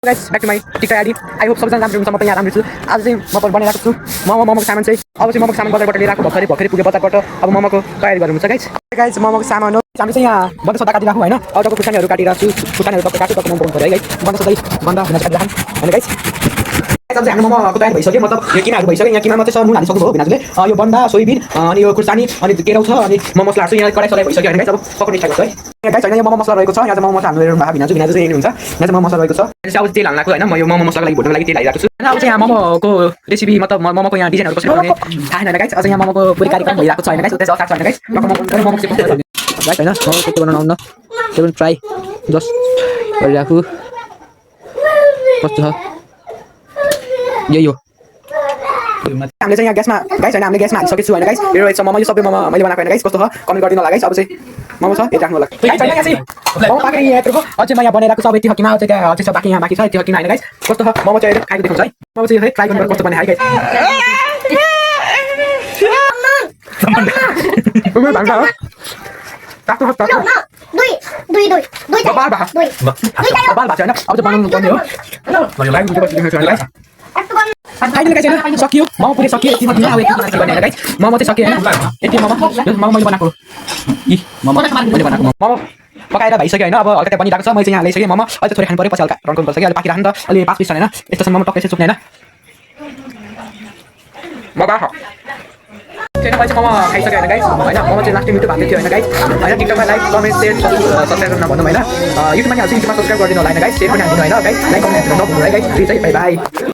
guys back to my TikTok ID I hope सबैजना राम्रो हुनुहुन्छ म पनि यहाँ राम्रो छु आज चाहिँ म पनि बनाइरहेको छु मोमोको सामान चाहिँ अब चाहिँ मोमोको सामान बजारबाट लिएर आएको भर्खरै पुगे बजारबाट अब मोमोको तयारी गर्नुहुन्छ गाइस मोमोको सामान हो हामीले चाहिँ यहाँ बन्द सदा काटिराखौँ होइन अरूको खुर्सानीहरू काटिरहेको छु खुर्सानीहरू टक्क काट्छु टक्क मोमो पऱ्यो है गाइस बन्द सधैँ बन्द हुन काटिराखौँ होइन गाइस अब चाहिँ हाम्रो मोमोको तयारी भइसक्यो मतलब यो किमाहरू भइसक्यो यहाँ किमामा चाहिँ नुन हालिसक्नु हो भिनाजुले यो बन्दा सोयाबिन अनि यो खुर्सानी अनि केराउ छ अनि मोमो मसला हाल्छु यहाँ कराई सराई भइसक्यो होइन गाइस अब पकाउने ट्राई गर्छु है यहाँ गाइस होइन यो मोमो मसला रहेको छ यहाँ चाहिँ मोमो मसला हाल्नु भिनाजु चाहिँ यही हुन्छ यहाँ चाहिँ मोमो मसला रहेको छ अब तेल हाल्नको होइन म यो मोमो मसलाको लागि भुट्नको लागि तेल हालिरहेको छु होइन अब चाहिँ यहाँ मोमोको रेसिपी मतलब मोमोको यहाँ डिजाइनहरू कसरी बनाउने थाहा छैन गाइस अझ यहाँ मोमोको पुरै कार्यक्रम भइरहेको छ होइन गाइस त्यसै असार छ होइन गाइस मोमो चाहिँ कस्तो गाइस होइन मोमो के बनाउन आउन त्यो पनि ट्राई जस्ट गरिराखु कस्तो छ यही हो हामीले चाहिँ यहाँ ग्यासमा गाइस होइन हामीले ग्यासमा हालिसकेको छु होइन गाइस यो रहेछ मोमो यो सबै मोमो मैले बनाएको होइन गाइस कस्तो छ कमेन्ट गरिदिनु होला गाइस अब चाहिँ मोमो छ यति राख्नु होला गाइस होइन यहाँ चाहिँ मोमो पाकेर यहाँ यत्रो अझै म यहाँ बनाइरहेको छु अब यति हकिमा चाहिँ त्यहाँ अझै छ बाँकी यहाँ बाँकी छ यति हकिमा होइन गाइस कस्तो छ मोमो चाहिँ खाएको देखाउँछ है मोमो चाहिँ ट्राई गर्नु कस्तो बने है गाइस सकियो मोमो पुरै सकियो यति मात्रै अब यति गर्ने गाइस मोमो चाहिँ सकियो होइन यति मोमो मैले बनाएको मोमो मैले बनाएको मोमो पकाएर भइसक्यो होइन अब हल्का त्यहाँ बनिरहेको छ मैले चाहिँ यहाँ ल्याइसकेँ मोमो अहिले थोरै खानु पऱ्यो पछि हल्का रन्कुल पर्छ कि अहिले बाँकी राख्नु त अहिले 5 पिस छ होइन यस्तो मोमो टक्कै चुक्ने होइन मजा छ छैन मैले चाहिँ मोमो खाइसक्यो होइन गाइस होइन मोमो चाहिँ लास्टै मिठो भएको थियो होइन गाइस होइन टिकटकमा लाइक कमेन्ट सेयर सब्सक्राइब गर्न भन्नु होइन युट्युबमा हाल्छु युट्युबमा सब्सक्राइब गरिदिनु होला होइन गाइस सेयर पनि हालिदिनु होइन गाइस लाइक कमेन्ट नभन्नु है गाइस प्लिज है बाई बाई